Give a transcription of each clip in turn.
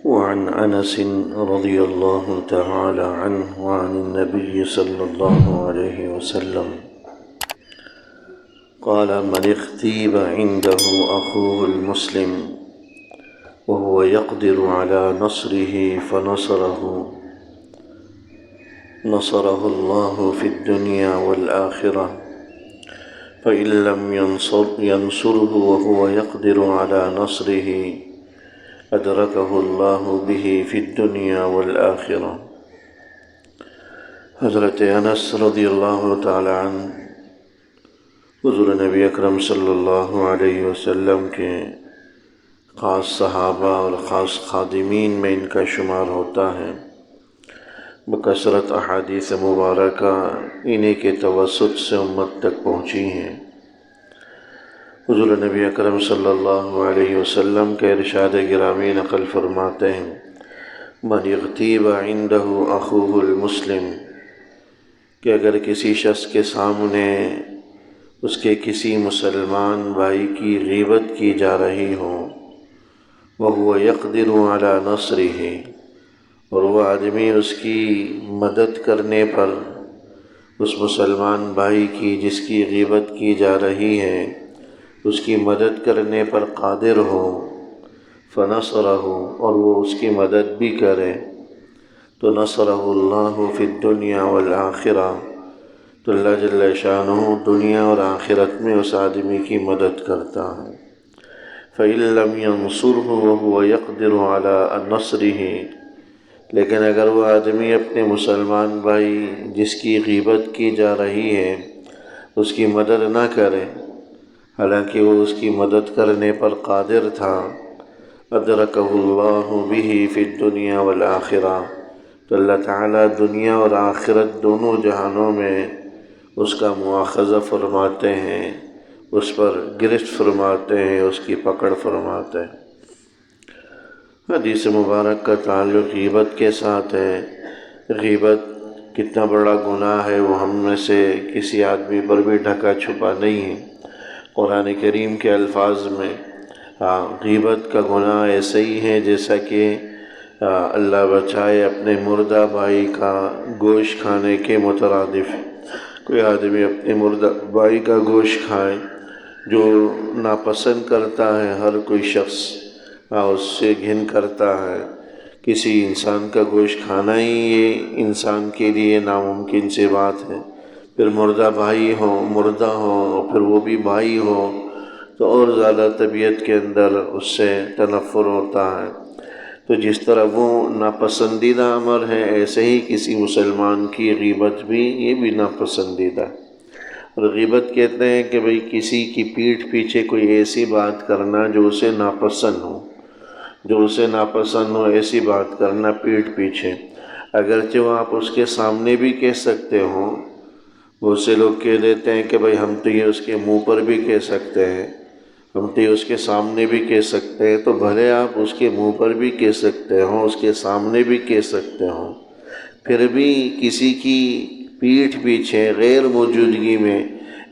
وعن أنس رضي الله تعالى عنه وعن النبي صلى الله عليه وسلم قال من اغتيب عنده أخوه المسلم وهو يقدر على نصره نصره الله في الدنيا والآخرة فإن لم ينصره وهو يقدر على نصره أدركه الله به في الدنيا والآخرة۔ حضرت انس رضی اللہ تعالی عنہ حضور نبی اکرم صلی اللہ علیہ وسلم کے خاص صحابہ اور خاص خادمین میں ان کا شمار ہوتا ہے۔ بکثرت احادیث مبارکہ انہی کے توسط سے امت تک پہنچی ہیں۔ حضور نبی اکرم صلی اللہ علیہ وسلم کے ارشاد گرامی نقل فرماتے ہیں من اغتیب عنده اخوه المسلم، کہ اگر کسی شخص کے سامنے اس کے کسی مسلمان بھائی کی غیبت کی جا رہی ہو وَهُوَ يَقْدِرُ عَلَى نَصْرِهِ، اور وہ آدمی اس کی مدد کرنے پر، اس مسلمان بھائی کی جس کی غیبت کی جا رہی ہے اس کی مدد کرنے پر قادر ہو، فَنَصَرَهُ، اور وہ اس کی مدد بھی کرے تو نصرہ اللہ فی الدنیا والآخرہ، تو اللہ جل شانہ دنیا اور آخرت میں اس آدمی کی مدد کرتا ہے۔ فَإِن لَّمْ يَنصُرْهُ وَهُوَ يَقْدِرُ عَلَىٰ نَصْرِهِ، لیکن اگر وہ آدمی اپنے مسلمان بھائی جس کی غیبت کی جا رہی ہے اس کی مدد نہ کرے حالانکہ وہ اس کی مدد کرنے پر قادر تھا، ادرکہ اللہ بہ فی الدنیا والآخرہ، تو اللہ تعالیٰ دنیا اور آخرت دونوں جہانوں میں اس کا مواخذہ فرماتے ہیں، اس پر گرفت فرماتے ہیں، اس کی پکڑ فرماتے ہیں۔ حدیث مبارک کا تعلق غیبت کے ساتھ ہے۔ غیبت کتنا بڑا گناہ ہے وہ ہم میں سے کسی آدمی پر بھی ڈھکا چھپا نہیں ہے۔ قرآن کریم کے الفاظ میں غیبت کا گناہ ایسے ہی ہے جیسا کہ اللہ بچائے اپنے مردہ بھائی کا گوشت کھانے کے مترادف۔ کوئی آدمی اپنے مردہ بھائی کا گوشت کھائے جو ناپسند کرتا ہے، ہر کوئی شخص اس سے گھن کرتا ہے۔ کسی انسان کا گوشت کھانا ہی یہ انسان کے لیے ناممکن سی بات ہے، پھر مردہ بھائی ہو، مردہ ہو، پھر وہ بھی بھائی ہو تو اور زیادہ طبیعت کے اندر اس سے تنفر ہوتا ہے۔ تو جس طرح وہ ناپسندیدہ امر ہے ایسے ہی کسی مسلمان کی غیبت بھی، یہ بھی ناپسندیدہ ہے۔ اور غیبت کہتے ہیں کہ بھئی کسی کی پیٹھ پیچھے کوئی ایسی بات کرنا جو اسے ناپسند ہو، جو اسے ناپسند ہو ایسی بات کرنا پیٹھ پیچھے، اگرچہ وہ آپ اس کے سامنے بھی کہہ سکتے ہوں۔ بہت سے لوگ کہہ دیتے ہیں کہ بھئی ہم تو یہ اس کے منہ پر بھی کہہ سکتے ہیں، ہم تو یہ اس کے سامنے بھی کہہ سکتے ہیں، تو بھلے آپ اس کے منہ پر بھی کہہ سکتے ہوں، اس کے سامنے بھی کہہ سکتے ہوں، پھر بھی کسی کی پیٹھ پیچھے غیر موجودگی میں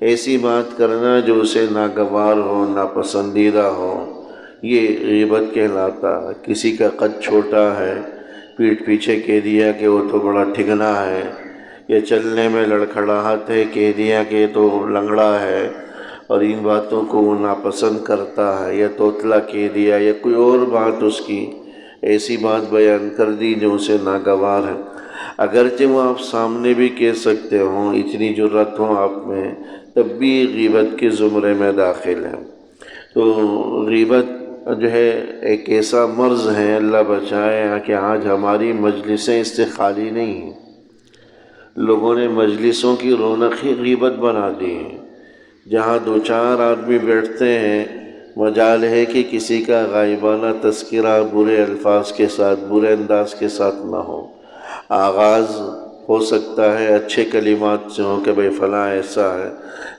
ایسی بات کرنا جو اسے ناگوار ہو، ناپسندیدہ ہو، یہ غیبت کہلاتا ہے۔ کسی کا قد چھوٹا ہے، پیٹھ پیچھے کہہ دیا کہ وہ تو بڑا ٹھگنا ہے، یا چلنے میں لڑکھڑاہٹ ہے کہہ دیا کہ یہ تو لنگڑا ہے، اور ان باتوں کو وہ ناپسند کرتا ہے، یا توتلا کہہ دیا، یا کوئی اور بات اس کی ایسی بات بیان کر دی جو اسے ناگوار ہے، اگرچہ وہ آپ سامنے بھی کہہ سکتے ہوں، اتنی جرات ہو آپ میں، تب بھی غیبت کے زمرے میں داخل ہے۔ تو غیبت جو ہے ایک ایسا مرض ہے، اللہ بچائے کہ آج ہماری مجلسیں اس سے خالی نہیں ہیں۔ لوگوں نے مجلسوں کی رونق ہی غیبت بنا دی ہے۔ جہاں دو چار آدمی بیٹھتے ہیں، مجال ہے کہ کسی کا غائبانہ تذکرہ برے الفاظ کے ساتھ، برے انداز کے ساتھ نہ ہو۔ آغاز ہو سکتا ہے اچھے کلمات سے ہو کہ بھئی فلاں ایسا ہے،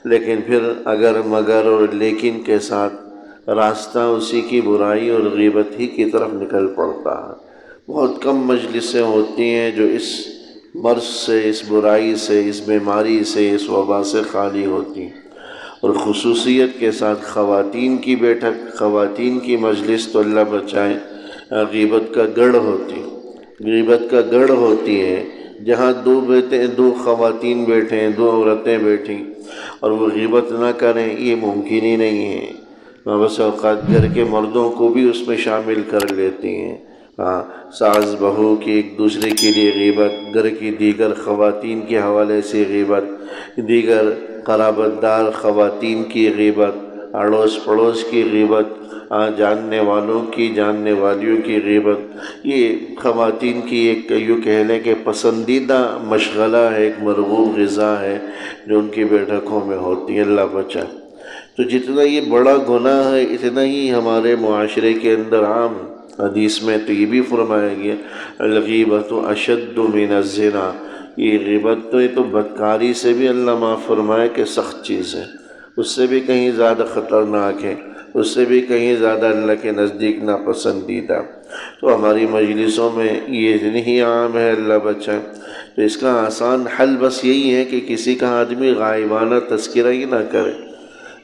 لیکن پھر اگر مگر اور لیکن کے ساتھ راستہ اسی کی برائی اور غیبت ہی کی طرف نکل پڑتا ہے۔ بہت کم مجلسیں ہوتی ہیں جو اس مرض سے، اس برائی سے، اس بیماری سے، اس وبا سے خالی ہوتی، اور خصوصیت کے ساتھ خواتین کی بیٹھک، خواتین کی مجلس تو اللہ بچائے غیبت کا گڑھ ہوتی، غیبت کا گڑھ ہوتی ہے، جہاں دو خواتین بیٹھے ہیں، دو عورتیں بیٹھیں اور وہ غیبت نہ کریں، یہ ممکن ہی نہیں ہے۔ بس اوقات گھر کے مردوں کو بھی اس میں شامل کر لیتی ہیں، ساس بہو کی ایک دوسرے کے لیے غیبت، گھر کی دیگر خواتین کے حوالے سے غیبت، دیگر قرابت دار خواتین کی غیبت، اڑوس پڑوس کی غیبت، جاننے والوں کی، جاننے والیوں کی غیبت، یہ خواتین کی ایک یوں کہہ لیں کہ پسندیدہ مشغلہ ہے، ایک مرغوب غذا ہے جو ان کی بیٹھکوں میں ہوتی ہے، اللہ بچائے۔ تو جتنا یہ بڑا گناہ ہے اتنا ہی ہمارے معاشرے کے اندر عام، حدیث میں تو یہ بھی فرمایا گیا الغیبۃ اشد من الزنا، یہ غیبت تو یہ تو بدکاری سے بھی اللہ معاف فرمائے کہ سخت چیز ہے، اس سے بھی کہیں زیادہ خطرناک ہے، اس سے بھی کہیں زیادہ اللہ کے نزدیک ناپسندیدہ۔ تو ہماری مجلسوں میں یہ نہیں عام ہے، اللہ بچائے۔ تو اس کا آسان حل بس یہی ہے کہ کسی کا آدمی غائبانہ تذکرہ ہی نہ کرے،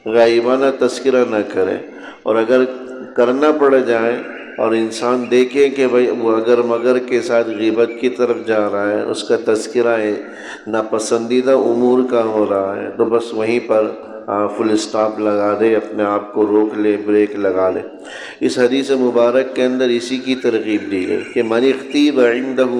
غائبانہ تذکرہ نہ کرے، اور اگر کرنا پڑ جائے اور انسان دیکھے کہ بھئی وہ اگر مگر کے ساتھ غیبت کی طرف جا رہا ہے، اس کا تذکرہ ہے ناپسندیدہ امور کا ہو رہا ہے، تو بس وہیں پر فل اسٹاپ لگا دے، اپنے آپ کو روک لے، بریک لگا لے۔ اس حدیث مبارک کے اندر اسی کی ترغیب دی گئی کہ من اغتیب عنده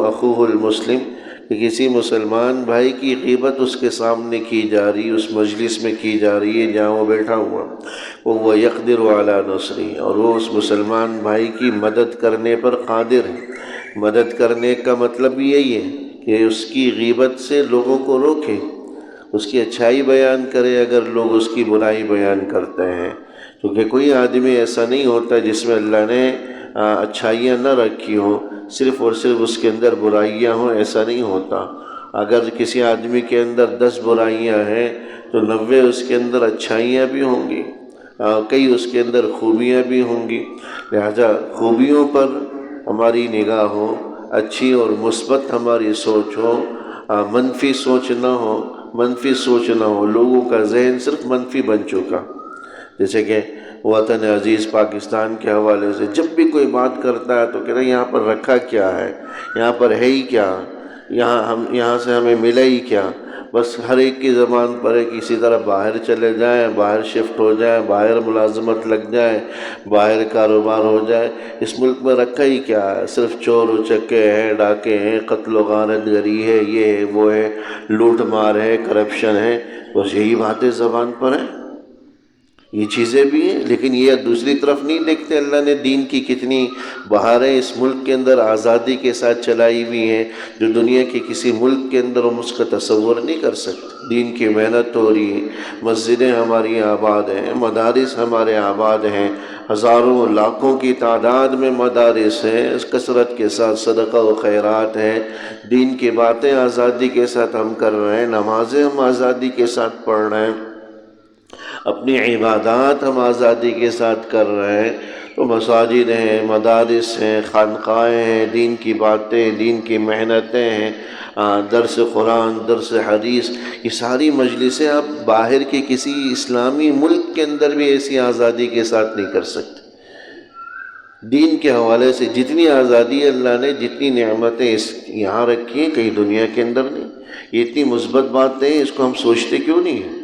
اخوہ المسلم، کہ کسی مسلمان بھائی کی غیبت اس کے سامنے کی جا رہی، اس مجلس میں کی جا رہی ہے جہاں وہ بیٹھا ہوا، وہ یقدر علی نصری، اور وہ اس مسلمان بھائی کی مدد کرنے پر قادر ہے۔ مدد کرنے کا مطلب یہی ہے کہ اس کی غیبت سے لوگوں کو روکے، اس کی اچھائی بیان کرے اگر لوگ اس کی برائی بیان کرتے ہیں، کیونکہ کوئی آدمی ایسا نہیں ہوتا جس میں اللہ نے اچھائیاں نہ رکھی ہوں، صرف اور صرف اس کے اندر برائیاں ہوں، ایسا نہیں ہوتا۔ اگر کسی آدمی کے اندر 10 برائیاں ہیں تو 90 اس کے اندر اچھائیاں بھی ہوں گی، کئی اس کے اندر خوبیاں بھی ہوں گی۔ لہذا خوبیوں پر ہماری نگاہ ہو، اچھی اور مثبت ہماری سوچ ہو، منفی سوچ نہ ہو، منفی سوچ نہ ہو، لوگوں کا ذہن صرف منفی بن چکا۔ جیسے کہ وطن عزیز پاکستان کے حوالے سے جب بھی کوئی بات کرتا ہے تو کہتا ہے یہاں پر رکھا کیا ہے، یہاں پر ہے ہی کیا، یہاں سے ہمیں ملا ہی کیا۔ بس ہر ایک کی زبان پر ہے کسی طرح باہر چلے جائیں، باہر شفٹ ہو جائیں، باہر ملازمت لگ جائے، باہر کاروبار ہو جائے۔ اس ملک میں رکھا ہی کیا ہے، صرف چور و چکے ہیں، ڈاکے ہیں، قتل و غارت گری ہے، یہ ہے وہ ہے، لوٹ مار ہے، کرپشن ہے، بس یہی باتیں زبان پر ہیں۔ یہ چیزیں بھی ہیں، لیکن یہ دوسری طرف نہیں دیکھتے اللہ نے دین کی کتنی بہاریں اس ملک کے اندر آزادی کے ساتھ چلائی ہوئی ہیں، جو دنیا کے کسی ملک کے اندر ہم اس کا تصور نہیں کر سکتے۔ دین کی محنت ہو رہی ہے، مسجدیں ہماری آباد ہیں، مدارس ہمارے آباد ہیں، ہزاروں لاکھوں کی تعداد میں مدارس ہیں، اس کثرت کے ساتھ صدقہ و خیرات ہیں، دین کی باتیں آزادی کے ساتھ ہم کر رہے ہیں، نمازیں ہم آزادی کے ساتھ پڑھ رہے ہیں، اپنی عبادات ہم آزادی کے ساتھ کر رہے ہیں۔ تو مساجد ہیں، مدارس ہیں، خانقاہیں ہیں، دین کی باتیں، دین کی محنتیں ہیں، درس قرآن، درس حدیث، یہ ساری مجلسیں آپ باہر کے کسی اسلامی ملک کے اندر بھی ایسی آزادی کے ساتھ نہیں کر سکتے۔ دین کے حوالے سے جتنی آزادی اللہ نے، جتنی نعمتیں یہاں رکھی ہیں کہیں دنیا کے اندر نہیں۔ یہ اتنی مثبت باتیں ہیں، اس کو ہم سوچتے کیوں نہیں ہیں؟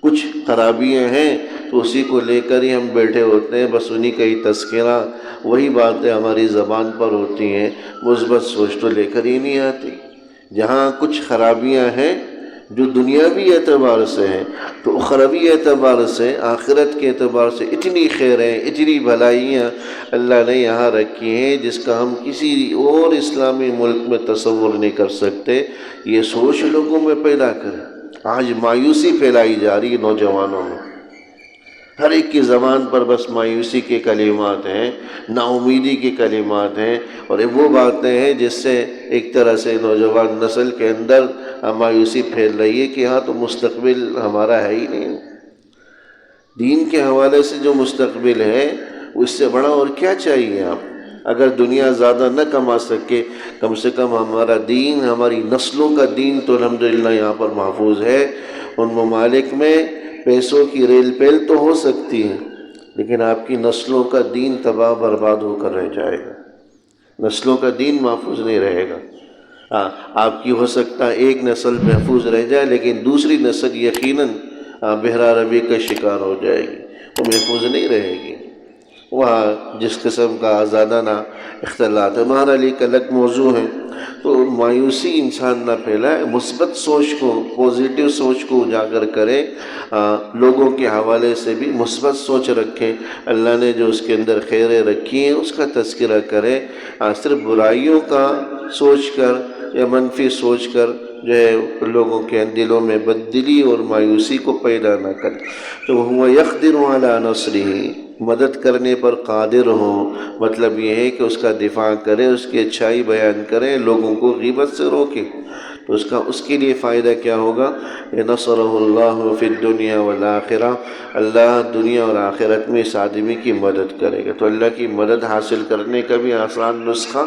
کچھ خرابیاں ہیں تو اسی کو لے کر ہی ہم بیٹھے ہوتے ہیں، بس انہی کا ہی تذکرہ، وہی باتیں ہماری زبان پر ہوتی ہیں، مثبت سوچ تو لے کر ہی نہیں آتی۔ جہاں کچھ خرابیاں ہیں جو دنیاوی اعتبار سے ہیں، تو اخروی اعتبار سے، آخرت کے اعتبار سے اتنی خیریں، اتنی بھلائیاں اللہ نے یہاں رکھی ہیں جس کا ہم کسی اور اسلامی ملک میں تصور نہیں کر سکتے۔ یہ سوچ لوگوں میں پیدا کریں۔ آج مایوسی پھیلائی جا رہی ہے نوجوانوں میں، ہر ایک کی زبان پر بس مایوسی کے کلمات ہیں، نا امیدی کے کلمات ہیں، اور وہ باتیں ہیں جس سے ایک طرح سے نوجوان نسل کے اندر مایوسی پھیل رہی ہے کہ ہاں تو مستقبل ہمارا ہے ہی نہیں۔ دین کے حوالے سے جو مستقبل ہے اس سے بڑا اور کیا چاہیے آپ؟ اگر دنیا زیادہ نہ کما سکے، کم سے کم ہمارا دین، ہماری نسلوں کا دین تو الحمدللہ یہاں پر محفوظ ہے۔ ان ممالک میں پیسوں کی ریل پیل تو ہو سکتی ہے، لیکن آپ کی نسلوں کا دین تباہ برباد ہو کر رہ جائے گا، نسلوں کا دین محفوظ نہیں رہے گا۔ آپ کی ہو سکتا ہے ایک نسل محفوظ رہ جائے، لیکن دوسری نسل یقیناً بحرا روی کا شکار ہو جائے گی، وہ محفوظ نہیں رہے گی۔ وہاں جس قسم کا آزادانہ اختلاط ہے، ہمارا لیے ایک الگ موضوع ہے، تو مایوسی انسان نہ پھیلائے، مثبت سوچ کو، پازیٹیو سوچ کو اجاگر کرے، لوگوں کے حوالے سے بھی مثبت سوچ رکھے، اللہ نے جو اس کے اندر خیریں رکھی ہیں اس کا تذکرہ کرے، صرف برائیوں کا سوچ کر یا منفی سوچ کر جو ہے لوگوں کے دلوں میں بددلی اور مایوسی کو پیدا نہ کرے۔ تو وہ یقدر علی نصرہ، مدد کرنے پر قادر ہوں، مطلب یہ ہے کہ اس کا دفاع کرے، اس کی اچھائی بیان کرے، لوگوں کو غیبت سے روکے، تو اس کے لیے فائدہ کیا ہوگا؟ نصرہ اللہ فی الدنیا والآخرہ، اللہ دنیا اور آخرت میں اس آدمی کی مدد کرے گا۔ تو اللہ کی مدد حاصل کرنے کا بھی آسان نسخہ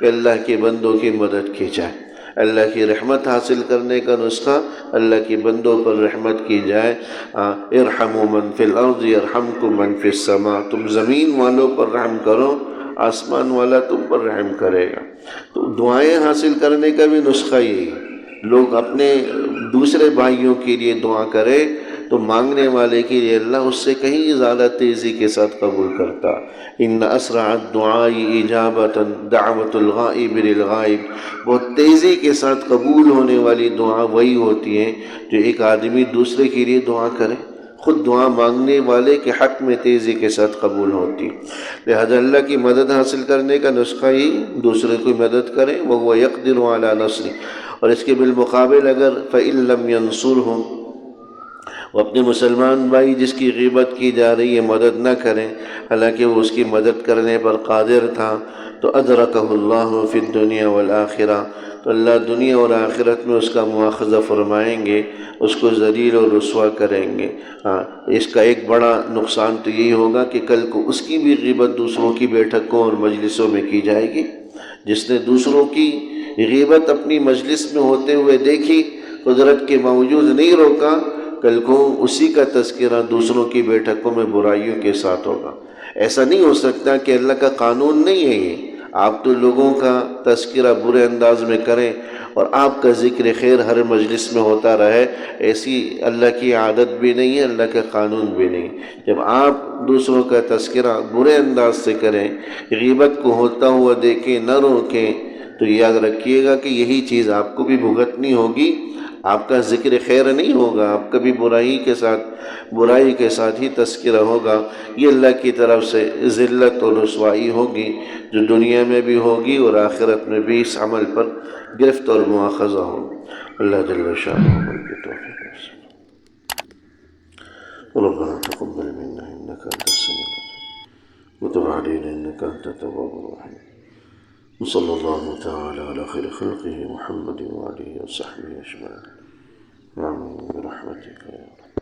کہ اللہ کے بندوں کی مدد کی جائے، اللہ کی رحمت حاصل کرنے کا نسخہ اللہ کے بندوں پر رحمت کی جائے۔ ارحموا من فی الارض یرحمکم من فی السماء، تم زمین والوں پر رحم کرو، آسمان والا تم پر رحم کرے گا۔ تو دعائیں حاصل کرنے کا بھی نسخہ یہی ہے، لوگ اپنے دوسرے بھائیوں کے لیے دعا کرے تو مانگنے والے کے لیے اللہ اس سے کہیں زیادہ تیزی کے ساتھ قبول کرتا۔ ان اسرع الدعاء اجابۃ دعوۃ الغائب للغائب، بہت تیزی کے ساتھ قبول ہونے والی دعا وہی ہوتی ہے جو ایک آدمی دوسرے کے لیے دعا کرے، خود دعا مانگنے والے کے حق میں تیزی کے ساتھ قبول ہوتی۔ لہذا اللہ کی مدد حاصل کرنے کا نسخہ ہی دوسرے کی مدد کریں، وَهُوَ يَقْدِرُ عَلَى نَصْرِهِ۔ اور اس کے بالمقابل اگر فَإِن لَّمْ يَنصُرْهُمْ، وہ اپنے مسلمان بھائی جس کی غیبت کی جا رہی ہے مدد نہ کریں، حالانکہ وہ اس کی مدد کرنے پر قادر تھا، تو أَدْرَكَهُ اللَّهُ فِي الدُّنْيَا وَالْآخِرَةِ، تو اللہ دنیا اور آخرت میں اس کا مواخذہ فرمائیں گے، اس کو ذلیل اور رسوا کریں گے۔ اس کا ایک بڑا نقصان تو یہی ہوگا کہ کل کو اس کی بھی غیبت دوسروں کی بیٹھکوں اور مجلسوں میں کی جائے گی۔ جس نے دوسروں کی غیبت اپنی مجلس میں ہوتے ہوئے دیکھی، قدرت کے باوجود نہیں روکا، کل کو اسی کا تذکرہ دوسروں کی بیٹھکوں میں برائیوں کے ساتھ ہوگا۔ ایسا نہیں ہو سکتا کہ اللہ کا قانون نہیں ہے یہ، آپ تو لوگوں کا تذکرہ برے انداز میں کریں اور آپ کا ذکر خیر ہر مجلس میں ہوتا رہے، ایسی اللہ کی عادت بھی نہیں ہے، اللہ کا قانون بھی نہیں۔ جب آپ دوسروں کا تذکرہ برے انداز سے کریں، غیبت کو ہوتا ہوا دیکھیں، نہ روکیں، تو یاد رکھیے گا کہ یہی چیز آپ کو بھی بھگتنی ہوگی، آپ کا ذکر خیر نہیں ہوگا، آپ کا بھی برائی کے ساتھ ہی تذکرہ ہوگا۔ یہ اللہ کی طرف سے ذلت اور رسوائی ہوگی جو دنیا میں بھی ہوگی اور آخرت میں بھی اس عمل پر گرفت اور مواخذہ ہوگی۔ اللہ جل شانہ عمل کی توفیق نصیب۔ ربنا تقبل منا انك انت السميع العليم وتب علينا انك انت التواب الرحيم، وصلى الله تعالى على خير خلقه محمد وآله وصحبه أجمعين، آمين برحمتك يا رب۔